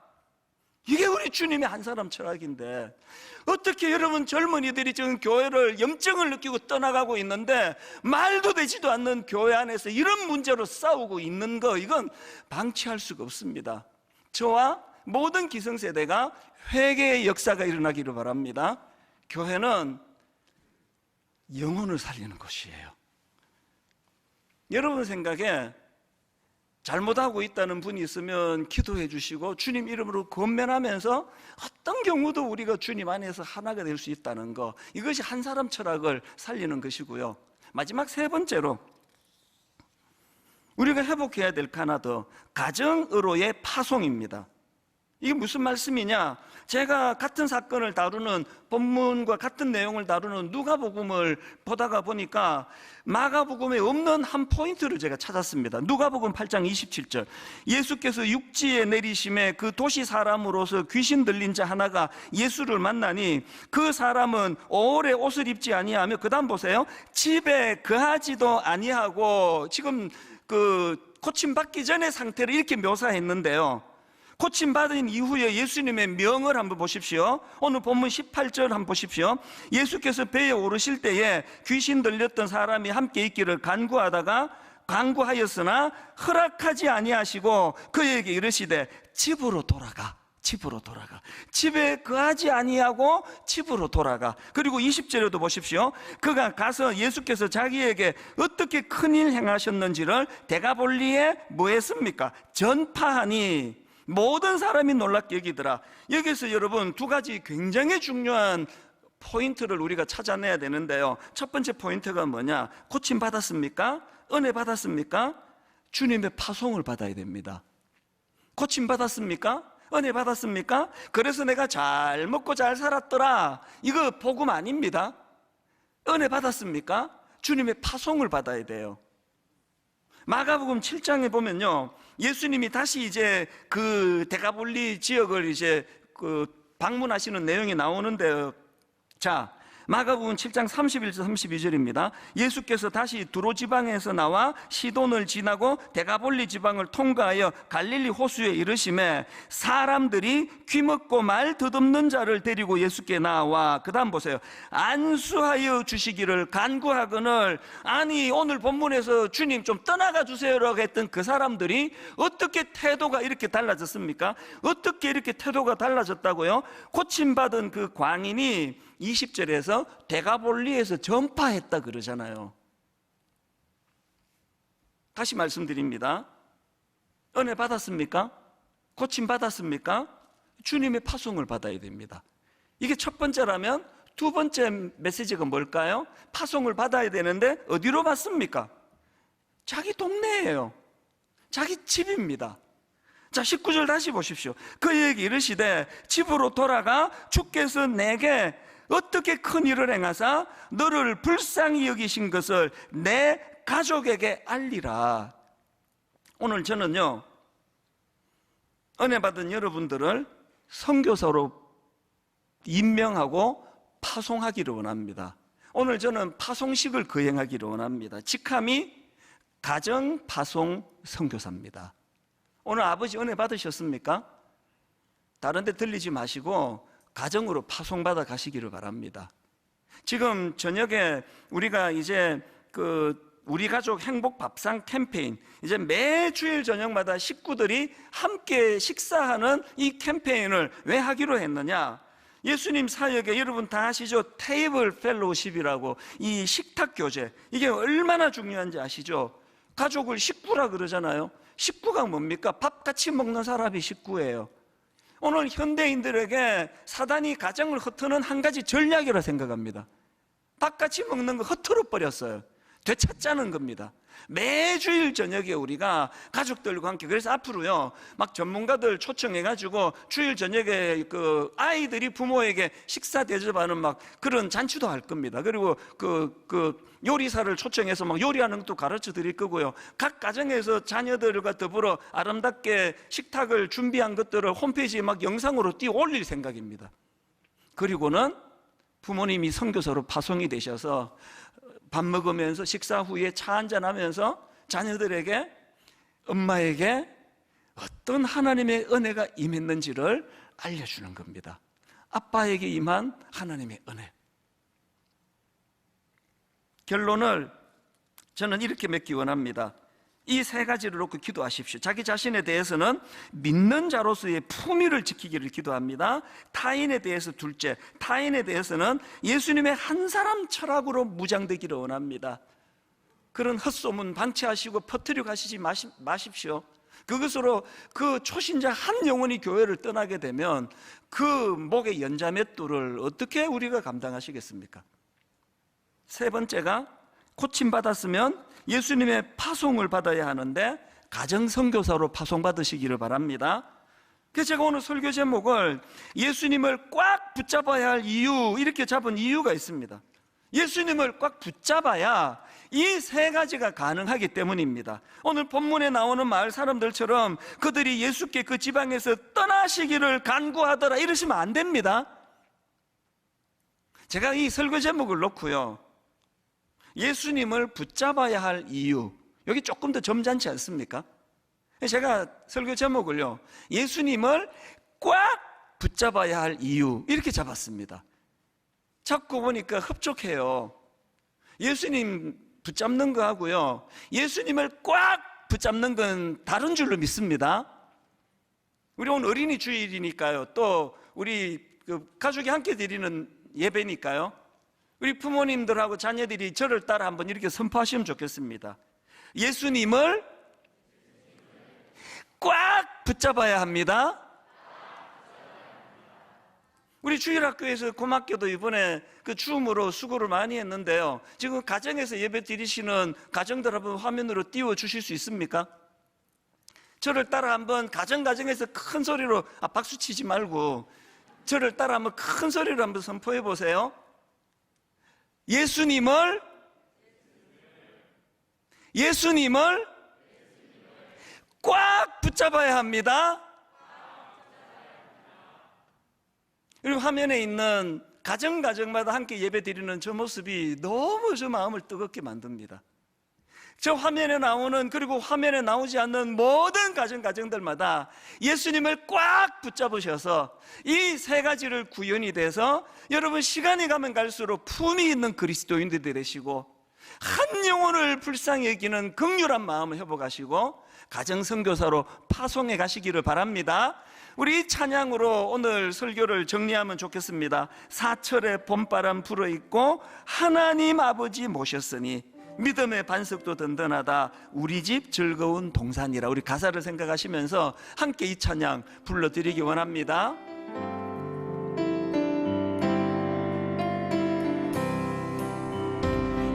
이게 우리 주님의 한 사람 철학인데 어떻게 여러분 젊은이들이 지금 교회를 염증을 느끼고 떠나가고 있는데 말도 되지도 않는 교회 안에서 이런 문제로 싸우고 있는 거 이건 방치할 수가 없습니다. 저와 모든 기성세대가 회개의 역사가 일어나기를 바랍니다. 교회는 영혼을 살리는 곳이에요. 여러분 생각에 잘못하고 있다는 분이 있으면 기도해 주시고 주님 이름으로 권면하면서 어떤 경우도 우리가 주님 안에서 하나가 될 수 있다는 거, 이것이 한 사람 철학을 살리는 것이고요. 마지막 세 번째로 우리가 회복해야 될 거 하나 더, 가정으로의 파송입니다. 이게 무슨 말씀이냐? 제가 같은 사건을 다루는 본문과 같은 내용을 다루는 누가복음을 보다가 보니까 마가복음에 없는 한 포인트를 제가 찾았습니다. 누가복음 8장 27절 예수께서 육지에 내리심에 그 도시 사람으로서 귀신 들린 자 하나가 예수를 만나니 그 사람은 오래 옷을 입지 아니하며, 그 다음 보세요, 집에 거하지도 아니하고, 지금 그 고침받기 전의 상태를 이렇게 묘사했는데요, 고침받은 이후에 예수님의 명을 한번 보십시오. 오늘 본문 18절 한번 보십시오. 예수께서 배에 오르실 때에 귀신 들렸던 사람이 함께 있기를 간구하였으나 허락하지 아니하시고 그에게 이르시되 집으로 돌아가. 집에 거하지 아니하고 집으로 돌아가. 그리고 20절에도 보십시오. 그가 가서 예수께서 자기에게 어떻게 큰일 행하셨는지를 데가볼리에 뭐 했습니까? 전파하니 모든 사람이 놀랍게 여기더라. 여기서 여러분 두 가지 굉장히 중요한 포인트를 우리가 찾아내야 되는데요, 첫 번째 포인트가 뭐냐? 고침 받았습니까? 은혜 받았습니까? 주님의 파송을 받아야 됩니다. 고침 받았습니까? 은혜 받았습니까? 그래서 내가 잘 먹고 잘 살았더라, 이거 복음 아닙니다. 은혜 받았습니까? 주님의 파송을 받아야 돼요. 마가복음 7장에 보면요, 예수님이 다시 이제 그 데가볼리 지역을 이제 그 방문하시는 내용이 나오는데요. 자, 마가복음 7장 31절 32절입니다. 예수께서 다시 두로 지방에서 나와 시돈을 지나고 데가볼리 지방을 통과하여 갈릴리 호수에 이르심에 사람들이 귀먹고 말 더듬는 자를 데리고 예수께 나와, 그 다음 보세요, 안수하여 주시기를 간구하거늘. 아니 오늘 본문에서 주님 좀 떠나가 주세요라고 했던 그 사람들이 어떻게 태도가 이렇게 달라졌습니까? 어떻게 이렇게 태도가 달라졌다고요? 고침받은 그 광인이 20절에서 데가볼리에서 전파했다 그러잖아요. 다시 말씀드립니다. 은혜 받았습니까? 고침 받았습니까? 주님의 파송을 받아야 됩니다. 이게 첫 번째라면 두 번째 메시지가 뭘까요? 파송을 받아야 되는데 어디로 받습니까? 자기 동네예요. 자기 집입니다. 자, 19절 다시 보십시오. 그에게 이르시되 집으로 돌아가 주께서 내게 어떻게 큰 일을 행하사 너를 불쌍히 여기신 것을 내 가족에게 알리라. 오늘 저는요, 은혜 받은 여러분들을 선교사로 임명하고 파송하기를 원합니다. 오늘 저는 파송식을 거행하기를 원합니다. 직함이 가정 파송 선교사입니다. 오늘 아버지 은혜 받으셨습니까? 다른 데 들리지 마시고 가정으로 파송받아 가시기를 바랍니다. 지금 저녁에 우리가 이제 우리 가족 행복 밥상 캠페인, 이제 매주일 저녁마다 식구들이 함께 식사하는 이 캠페인을 왜 하기로 했느냐? 예수님 사역에 여러분 다 아시죠? 테이블 펠로우십이라고, 이 식탁 교제, 이게 얼마나 중요한지 아시죠? 가족을 식구라 그러잖아요. 식구가 뭡니까? 밥 같이 먹는 사람이 식구예요. 오늘 현대인들에게 사단이 가정을 흩트는 한 가지 전략이라 생각합니다. 밥 같이 먹는 거 흩트러 버렸어요. 되찾자는 겁니다. 매주일 저녁에 우리가 가족들과 함께, 그래서 앞으로요, 막 전문가들 초청해가지고 주일 저녁에 그 아이들이 부모에게 식사 대접하는 막 그런 잔치도 할 겁니다. 그리고 요리사를 초청해서 막 요리하는 것도 가르쳐 드릴 거고요. 각 가정에서 자녀들과 더불어 아름답게 식탁을 준비한 것들을 홈페이지에 막 영상으로 띄워 올릴 생각입니다. 그리고는 부모님이 선교사로 파송이 되셔서 밥 먹으면서 식사 후에 차 한잔 하면서 자녀들에게, 엄마에게 어떤 하나님의 은혜가 임했는지를 알려주는 겁니다. 아빠에게 임한 하나님의 은혜. 결론을 저는 이렇게 맺기 원합니다. 이 세 가지를 놓고 기도하십시오. 자기 자신에 대해서는 믿는 자로서의 품위를 지키기를 기도합니다. 타인에 대해서 둘째, 타인에 대해서는 예수님의 한 사람 철학으로 무장되기를 원합니다. 그런 헛소문 방치하시고 퍼뜨려 가시지 마십시오. 그것으로 그 초신자 한 영혼이 교회를 떠나게 되면 그 목의 연자맷돌을 어떻게 우리가 감당하시겠습니까? 세 번째가, 고침받았으면 예수님의 파송을 받아야 하는데 가정선교사로 파송받으시기를 바랍니다. 그래서 제가 오늘 설교 제목을 예수님을 꽉 붙잡아야 할 이유, 이렇게 잡은 이유가 있습니다. 예수님을 꽉 붙잡아야 이 세 가지가 가능하기 때문입니다. 오늘 본문에 나오는 마을 사람들처럼 그들이 예수께 그 지방에서 떠나시기를 간구하더라 이러시면 안 됩니다. 제가 이 설교 제목을 놓고요, 예수님을 붙잡아야 할 이유, 여기 조금 더 점잖지 않습니까? 제가 설교 제목을요, 예수님을 꽉 붙잡아야 할 이유, 이렇게 잡았습니다. 잡고 보니까 흡족해요. 예수님 붙잡는 거 하고요, 예수님을 꽉 붙잡는 건 다른 줄로 믿습니다. 우리 오늘 어린이 주일이니까요, 또 우리 가족이 함께 드리는 예배니까요, 우리 부모님들하고 자녀들이 저를 따라 한번 이렇게 선포하시면 좋겠습니다. 예수님을 꽉 붙잡아야 합니다. 우리 주일학교에서 고맙게도 이번에 그 줌으로 수고를 많이 했는데요, 지금 가정에서 예배 드리시는 가정들 한번 화면으로 띄워 주실 수 있습니까? 저를 따라 한번 가정에서 큰 소리로, 박수 치지 말고 저를 따라 한번 큰 소리로 한번 선포해 보세요. 예수님을 꽉 붙잡아야 합니다. 그리고 화면에 있는 가정마다 함께 예배 드리는 저 모습이 너무 저 마음을 뜨겁게 만듭니다. 저 화면에 나오는, 그리고 화면에 나오지 않는 모든 가정들마다 예수님을 꽉 붙잡으셔서 이 세 가지를 구현이 돼서 여러분 시간이 가면 갈수록 품이 있는 그리스도인들이 되시고 한 영혼을 불쌍히 여기는 긍휼한 마음을 회복하시고 가정선교사로 파송해 가시기를 바랍니다. 우리 찬양으로 오늘 설교를 정리하면 좋겠습니다. 사철의 봄바람 불어있고 하나님 아버지 모셨으니 믿음의 반석도 든든하다 우리 집 즐거운 동산이라, 우리 가사를 생각하시면서 함께 이 찬양 불러드리기 원합니다.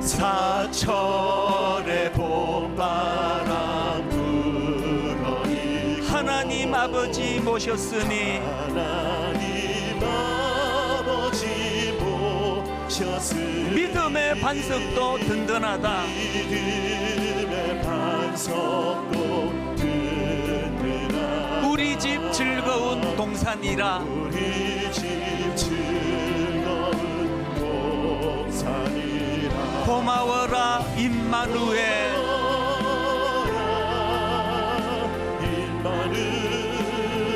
사철의 봄바람 불어이 하나님 아버지 모셨으니 하나님 아버지 모셨으니 믿음의 반석도 든든하다. 믿음의 반석도 든든하다. 우리 집 즐거운 동산이라. 우리 집 즐거운 동산이라. 고마워라 임마누엘.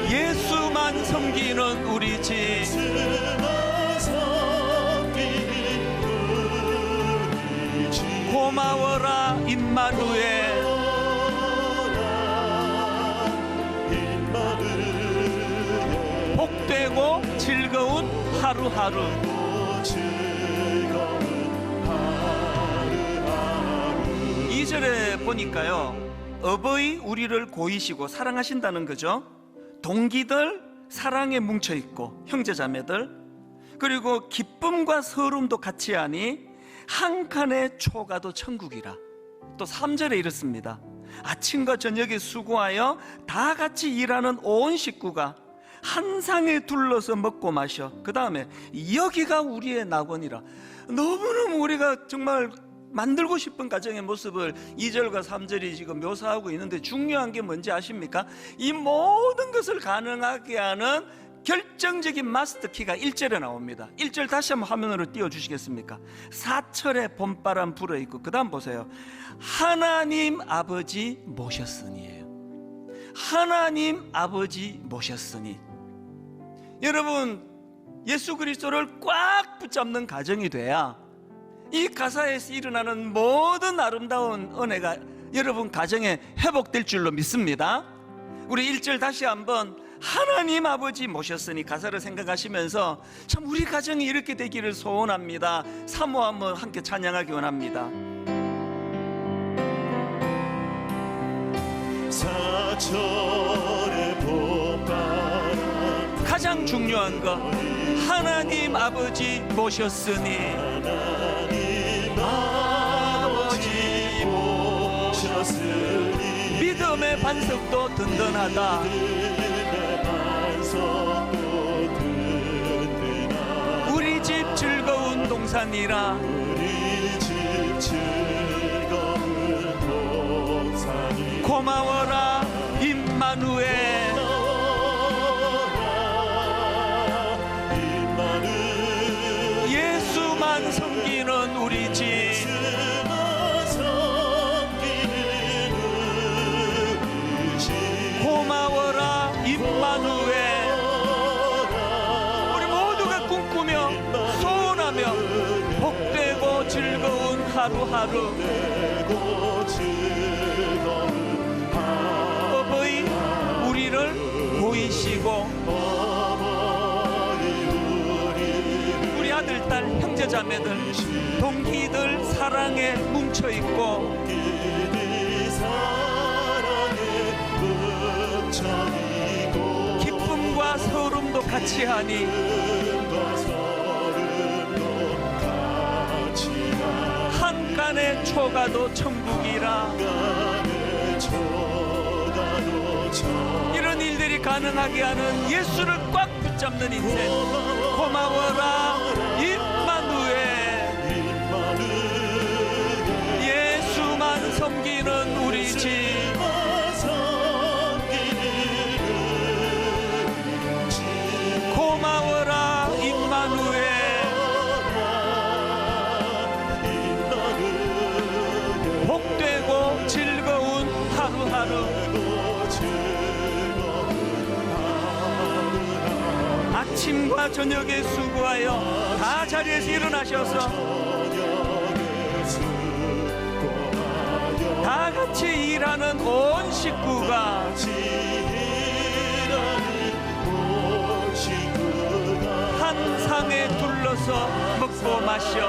예수만 섬기는 우리 집. 고마워라 임마누엘. 복되고 즐거운 하루하루. 2절에 보니까요, 어버이 우리를 고이시고 사랑하신다는 거죠. 동기들 사랑에 뭉쳐있고 형제자매들, 그리고 기쁨과 서름도 같이 하니 한 칸의 초가도 천국이라. 또 3절에 이렇습니다. 아침과 저녁에 수고하여 다 같이 일하는 온 식구가 한 상에 둘러서 먹고 마셔. 그 다음에 여기가 우리의 낙원이라. 너무너무 우리가 정말 만들고 싶은 가정의 모습을 2절과 3절이 지금 묘사하고 있는데, 중요한 게 뭔지 아십니까? 이 모든 것을 가능하게 하는 결정적인 마스터키가 1절에 나옵니다. 1절 다시 한번 화면으로 띄워주시겠습니까? 사철의 봄바람 불어있고, 그 다음 보세요. 하나님 아버지 모셨으니예요. 하나님 아버지 모셨으니. 여러분, 예수 그리스도를 꽉 붙잡는 가정이 돼야 이 가사에서 일어나는 모든 아름다운 은혜가 여러분 가정에 회복될 줄로 믿습니다. 우리 1절 다시 한번 하나님 아버지 모셨으니 가사를 생각하시면서 참 우리 가정이 이렇게 되기를 소원합니다. 사모 한번 함께 찬양하기 원합니다. 사철의 봄바람 가장 중요한 거, 하나님 아버지 모셨으니. 하나님 아버지 모셨으니 믿음의 반석도 든든하다. 믿음의 반석도 든든하다. 우리 집 즐거운 동산이라. 우리 집 즐거운 동산이 고마워라 임마누엘. 예수만 섬기는 우리 집. 고마워라 임마누엘. 우리 모두가 꿈꾸며 소원하며 복되고 즐거운 하루하루. 어버이 우리를 보이시고 우리 아들, 딸, 형제자매들, 동기들 사랑에 뭉쳐있고 기쁨과 서름도 같이 하니 한 칸의 초가도 천국이라. 이런 일들이 가능하게 하는 예수를 꽉 붙잡는 인생. 고마워라 임마누엘. 예수만 섬기는 우리 집. 고마워라 임마누엘. 복되고 즐거운 하루하루. 아침과 저녁에 수고하여 다 자리에서 일어나셔서 다 같이 일하는 온 식구가 한 상에 둘러서 먹고 마셔.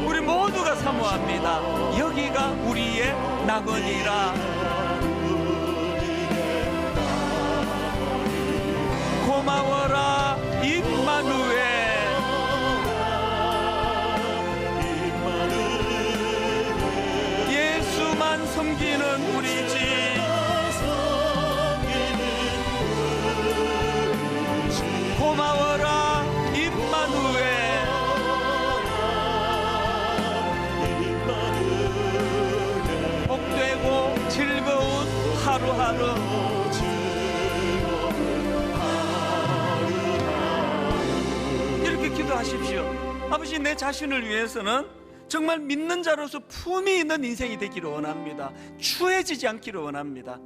우리 모두가 사모합니다. 여기가 우리의 낙원이라. 고마워라 임마누엘. 고마워라 임마누엘. 복되고 즐거운 하루하루. 이렇게 기도하십시오. 아버지, 내 자신을 위해서는 정말 믿는 자로서 품이 있는 인생이 되기를 원합니다. 추해지지 않기를 원합니다.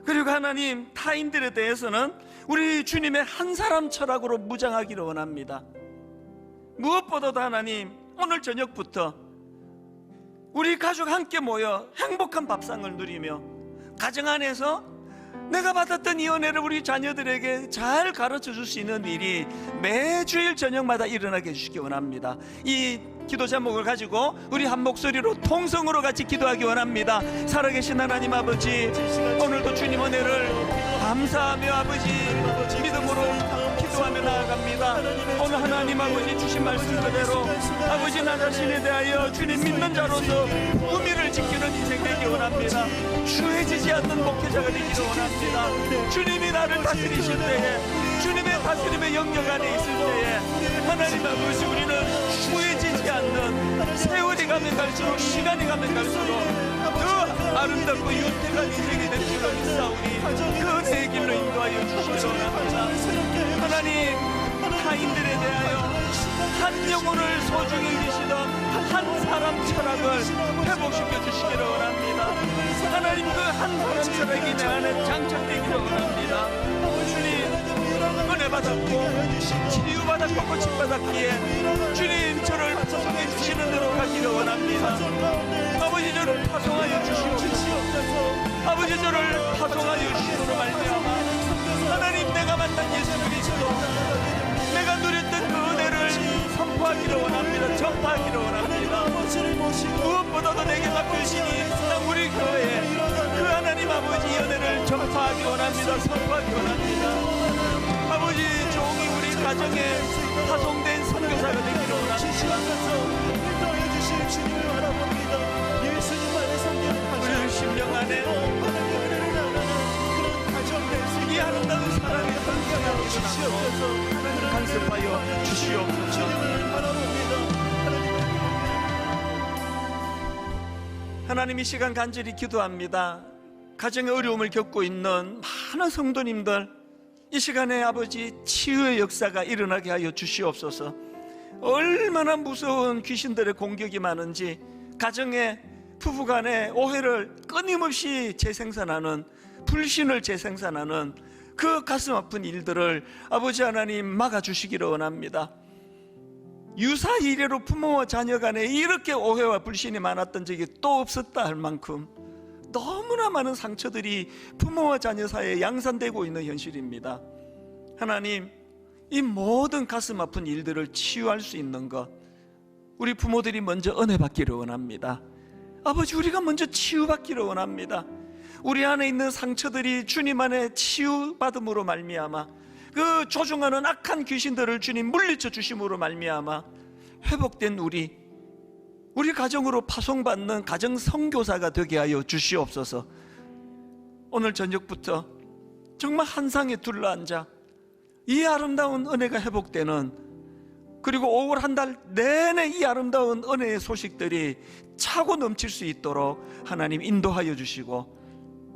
그리고 하나님, 타인들에 대해서는 우리 주님의 한 사람 철학으로 무장하기를 원합니다. 무엇보다도 하나님, 오늘 저녁부터 우리 가족 함께 모여 행복한 밥상을 누리며 가정 안에서 내가 받았던 이 은혜를 우리 자녀들에게 잘 가르쳐 줄 수 있는 일이 매주일 저녁마다 일어나게 해주시기 원합니다. 이 기도 제목을 가지고 우리 한 목소리로 통성으로 같이 기도하기 원합니다. 살아계신 하나님 아버지, 오늘도 주님 은혜를 감사하며 아버지 믿음으로 기도하며 나아갑니다. 오늘 하나님 아버지 주신 말씀 그대로 아버지 나 자신에 대하여 주님 믿는 자로서 의미를 지키는 인생 되기 원합니다. 추해지지 않는 목회자가 되기를 원합니다. 주님이 나를 다스리실 때에, 주님의 다스림의 영역 안에 있을 때에 하나님 아버지 우리는 추해지지 않는, 세월이 가면 갈수록, 시간이 가면 갈수록 더 아름답고 윤택한 인생이 될 줄로 믿사오니 그 은혜의 길로 인도하여 주시기 원합니다. 하나님, 타인들에 대하여 한 영혼을 소중히 여기시던 한 사람 철학을 회복시켜 주시기를 원합니다. 하나님, 그 한 사람 철학이 내 안에 장착되기를 원합니다. 주님, 은혜 받았고 치유받았고 고침받았기에 주님 저를 파송해 주시는 대로 가기를 원합니다. 아버지, 저를 파송하여 주시옵소서. 아버지, 저를 파송하여 주시므로 말미암아 하나님, 내가 만난 예수 그리스도, 내가 누렸던 그 은혜를 선포하기를 원합니다. 전파하기를 원합니다. 무엇보다도 내게 맡겨주시니 우리 교회에 그 하나님 아버지 은혜를 전파하기 원합니다. 선포하기 원합니다. 아버지, 종이 우리 가정에 파송된 선교사가 되기를 원합니다. 우리 심령 안에 이 아름다운 사랑의 선교가 일어나고 간섭하여 주시옵소서. 하나님, 이 시간 간절히 기도합니다. 가정의 어려움을 겪고 있는 많은 성도님들, 이 시간에 아버지 치유의 역사가 일어나게 하여 주시옵소서. 얼마나 무서운 귀신들의 공격이 많은지, 가정의 부부간의 오해를 끊임없이 재생산하는, 불신을 재생산하는 그 가슴 아픈 일들을 아버지 하나님 막아주시기를 원합니다. 유사 이래로 부모와 자녀 간에 이렇게 오해와 불신이 많았던 적이 또 없었다 할 만큼 너무나 많은 상처들이 부모와 자녀 사이에 양산되고 있는 현실입니다. 하나님, 이 모든 가슴 아픈 일들을 치유할 수 있는 것, 우리 부모들이 먼저 은혜 받기를 원합니다. 아버지, 우리가 먼저 치유받기를 원합니다. 우리 안에 있는 상처들이 주님 안에 치유받음으로 말미암아 그 조종하는 악한 귀신들을 주님 물리쳐 주심으로 말미암아 회복된 우리 가정으로 파송받는 가정 선교사가 되게 하여 주시옵소서. 오늘 저녁부터 정말 한 상에 둘러앉아 이 아름다운 은혜가 회복되는, 그리고 5월 한 달 내내 이 아름다운 은혜의 소식들이 차고 넘칠 수 있도록 하나님 인도하여 주시고,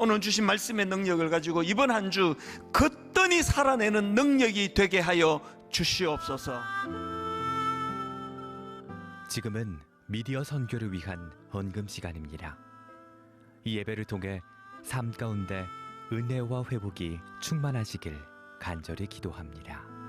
오늘 주신 말씀의 능력을 가지고 이번 한 주 거뜬히 살아내는 능력이 되게 하여 주시옵소서. 지금은 미디어 선교를 위한 헌금 시간입니다. 이 예배를 통해 삶 가운데 은혜와 회복이 충만하시길 간절히 기도합니다.